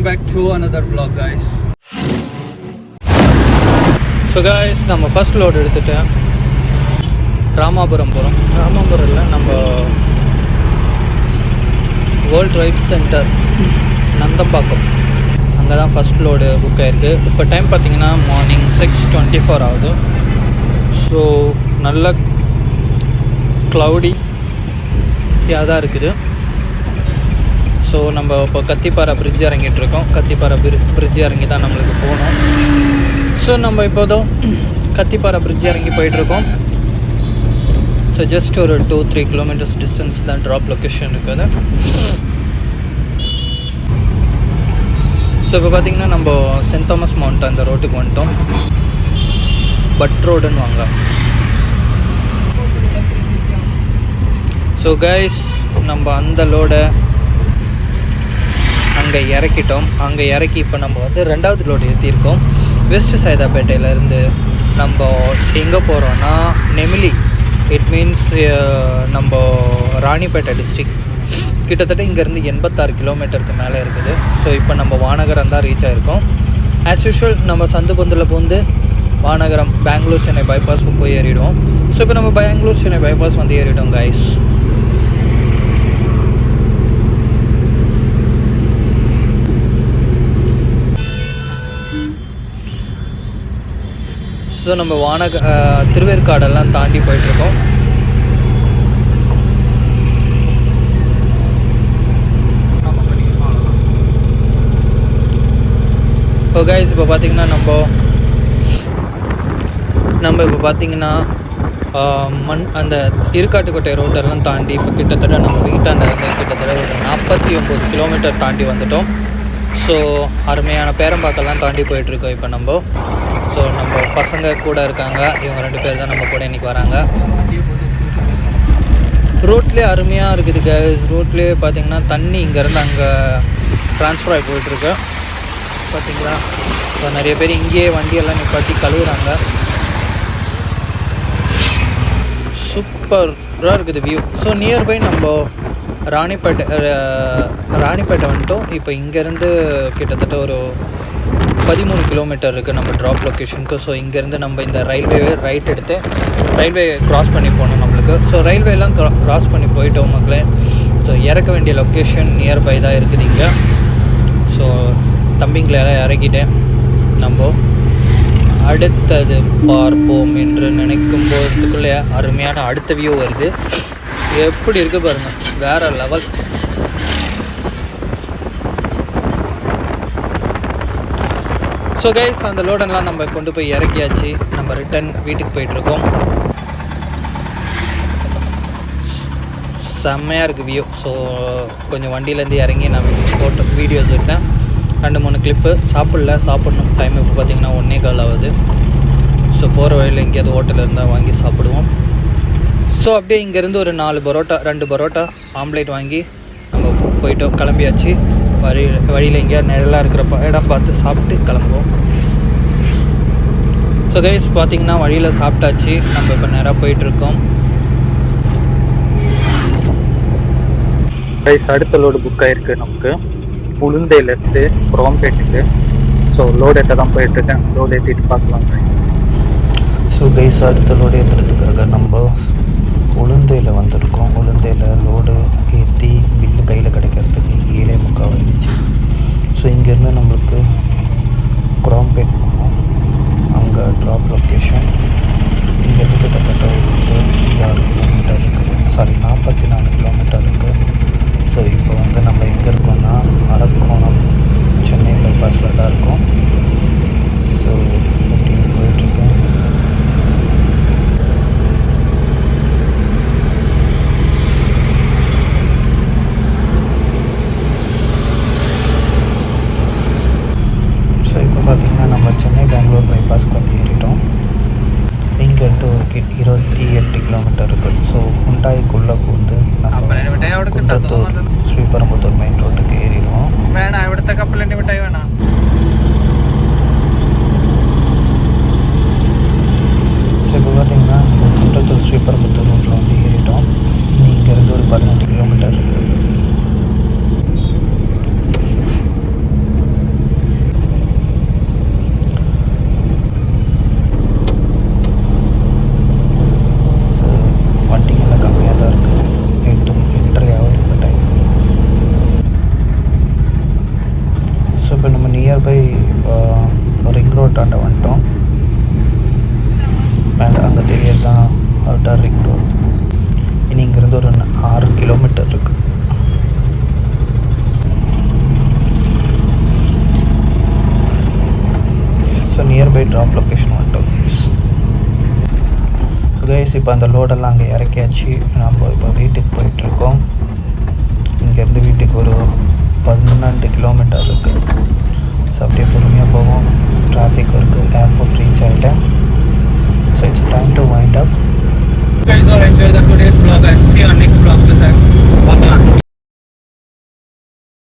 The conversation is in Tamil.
back to another vlog guys. So guys, நம்ம ஃபர்ஸ்ட் லோட் எடுத்துட்டேன். ராமாபுரம் போகிறோம். ராமாபுரம் இல்லை, நம்ம வேர்ல்ட் ட்ரேட் சென்டர் நந்தம்பாக்கம் அங்கே தான் ஃபஸ்ட் லோடு புக் ஆகிருக்கு. இப்போ டைம் பார்த்திங்கன்னா மார்னிங் 6:24 ஆகுது. ஸோ நல்ல க்ளவுடியாக தான் இருக்குது. ஸோ நம்ம இப்போ கத்திப்பாறை பிரிட்ஜ் இறங்கிட்டுருக்கோம். கத்திப்பாறை பிரிட்ஜ் இறங்கி தான் நம்மளுக்கு போகணும். ஸோ நம்ம இப்போதும் கத்திப்பாறை பிரிட்ஜ் இறங்கி போயிட்டுருக்கோம். ஸோ ஜஸ்ட் ஒரு 2-3 கிலோமீட்டர்ஸ் டிஸ்டன்ஸ் தான் ட்ராப் லொக்கேஷன் இருக்குது. ஸோ இப்போ பார்த்திங்கன்னா நம்ம சென்ட் தாமஸ் மவுண்ட் அந்த ரோட்டுக்கு வந்துட்டோம். பட் ரோடுன்னு வாங்க. ஸோ கைஸ், நம்ம அந்த லோடை அங்கே இறக்கிட்டோம். அங்கே இறக்கி இப்போ நம்ம வந்து 2வது லோடு ஏற்றிருக்கோம். வெஸ்ட் சைதாப்பேட்டையிலேருந்து நம்ம எங்கே போகிறோன்னா நெமிலி, இட் மீன்ஸ் நம்ம ராணிப்பேட்டை டிஸ்ட்ரிக். கிட்டத்தட்ட இங்கேருந்து 86 கிலோமீட்டருக்கு மேலே இருக்குது. ஸோ இப்போ நம்ம வானகரம் தான் ரீச் ஆகிருக்கோம். ஆஸ் யூஷுவல் நம்ம சந்துபந்தில் பூந்து வானகரம் பெங்களூர் சென்னை பைபாஸ் போய் ஏறிடுவோம். ஸோ இப்போ நம்ம பெங்களூர் சென்னை பைபாஸ் வந்து ஏறிட்டோம் கைஸ். ஸோ நம்ம திருவேற்காடெல்லாம் தாண்டி போயிட்டுருக்கோம். இப்போ கைஸ் இப்போ பார்த்திங்கன்னா நம்ம இப்போ பார்த்திங்கன்னா அந்த இருக்காட்டுக்கோட்டை ரோட்டெல்லாம் தாண்டி இப்போ கிட்டத்தட்ட நம்ம வீட்டாண்ட கிட்டத்தட்ட ஒரு 49 கிலோமீட்டர் தாண்டி வந்துட்டோம். ஸோ அருமையான பேரம்பாக்கெல்லாம் தாண்டி போயிட்டுருக்கோம் இப்போ நம்ம. ஸோ நம்ம பசங்க கூட இருக்காங்க. இவங்க 2 பேர் தான் நம்ம கூட இன்றைக்கி வராங்க. ரோட்லேயே அருமையாக இருக்குது கைஸ். ரோட்லேயே பார்த்திங்கன்னா தண்ணி இங்கேருந்து அங்கே ட்ரான்ஸ்ஃபர் ஆகி போயிட்டுருக்கு பார்த்திங்களா. ஸோ நிறைய பேர் இங்கேயே வண்டியெல்லாம் நிப்பாட்டி கழுவுறாங்க. சூப்பராக இருக்குது வியூ. ஸோ நியர்பை நம்ம ராணிப்பேட்டை வந்துட்டோம். இப்போ இங்கேருந்து கிட்டத்தட்ட ஒரு 13 கிலோமீட்டர் இருக்குது நம்ம ட்ராப் லொக்கேஷனுக்கு. ஸோ இங்கேருந்து நம்ம இந்த ரயில்வே ரைட் எடுத்து ரயில்வே க்ராஸ் பண்ணி போகணும் நம்மளுக்கு. ஸோ ரயில்வேலாம் க்ராஸ் பண்ணி போயிட்டோம் மக்களே. ஸோ இறக்க வேண்டிய லொக்கேஷன் நியர்பை தான் இருக்குது இங்கே. ஸோ தம்பிங்களை எல்லாம் இறக்கிட்டேன். நம்ம அடுத்தது பார்ப்போம் என்று நினைக்கும் போதுக்குள்ளே அருமையான அடுத்த வியூ வருது. எப்படி இருக்குது பாருங்கள், வேறு லெவல். ஸோ கைஸ், அந்த லோடெல்லாம் நம்ம கொண்டு போய் இறக்கியாச்சு. நம்ம ரிட்டன் வீட்டுக்கு போயிட்டுருக்கோம். செம்மையாக இருக்குது வியூ. ஸோ கொஞ்சம் வண்டியிலேருந்து இறங்கி நான் போட்டு வீடியோஸ் எடுத்தேன். 2-3 கிளிப்பு. சாப்பிடணும். டைம் இப்போ பார்த்திங்கன்னா 1:15 ஆகுது. ஸோ போகிற வழியில் எங்கேயாவது ஹோட்டல் இருந்தால் வாங்கி சாப்பிடுவோம். ஸோ அப்படியே இங்கேருந்து ஒரு 2 பரோட்டா ஆம்லேட் வாங்கி நம்ம போயிட்டோம், கிளம்பியாச்சு. வழியில் எங்கேயாவது நிழலாக இருக்கிற இடம் பார்த்து சாப்பிட்டு கிளம்புவோம். ஸோ கைஸ் பார்த்திங்கன்னா வழியில் சாப்பிட்டாச்சு. நம்ம இப்போ நேராக போயிட்டுருக்கோம். கைஸ் அடுத்த லோடு புக் ஆகிருக்கு நமக்கு உளுந்தையிலேருந்து குரோம்பேட்டுக்கு. ஸோ லோடு ஏற்ற தான் போயிட்டுருக்கேன். லோடு ஏற்றிட்டு பார்க்கலாம். ஸோ கைஸ் அடுத்த லோடு ஏற்றுறதுக்காக நம்ம உளுந்தையில் வந்திருக்கோம். உளுந்தையில் லோடு ஏற்றி பில்லு கையில் கிடைக்கிறதுக்கு 7:45 ஆகிடுச்சு. ஸோ இங்கேருந்து நம்மளுக்கு குரோம்பேட் போகணும். அங்கே ட்ராப் லொக்கேஷன் இங்கேருந்து கிட்டத்தட்ட ஒரு 26 கிலோமீட்டர் இருக்குது. 44 கிலோமீட்டர் இருக்குது. ஸோ இப்போ வந்து நம்ம எங்கே இருக்கோம்னா அரக்கோணம் சென்னை பைபாஸில் தான் இருக்கோம். ஸோ இப்படி போயிட்டுருக்கேன். பார்த்திங்கன்னா நம்ம சென்னை பெங்களூர் பைபாஸ்க்கு வந்து ஏறிட்டோம். இங்கேருந்து ஒரு 28 கிலோமீட்டர் இருக்குது. ஸோ ஹுண்டாய்க்குள்ளே பூந்து நம்ம குன்றத்தூர் ஸ்ரீபெரும்புத்தூர் மெயின் ரோட்டுக்கு ஏறிடுவோம். ஸோ இப்போ பார்த்திங்கன்னா நம்ம குன்றத்தூர் ஸ்ரீபெரும்புத்தூர் ரோட்டில் வந்து ஏறிட்டோம். இங்கேருந்து ஒரு 18 கிலோமீட்டர் இருக்குது. இப்போ நம்ம நியர்பை ரிங் ரோட்டாண்ட வந்துட்டோம். மேலே அங்கே தெரியறது தான் அவுட்டர் ரிங் ரோட். இனி இங்கேருந்து ஒரு 6 கிலோமீட்டர் இருக்குது. ஸோ நியர்பை ட்ராப் லொக்கேஷன் வந்துட்டோம் கைஸ். ஸோ கைஸ் இப்போ அந்த லோடெல்லாம் அங்கே இறக்கியாச்சு. நம்ம இப்போ வீட்டுக்கு போயிட்டுருக்கோம். இங்கேருந்து வீட்டுக்கு ஒரு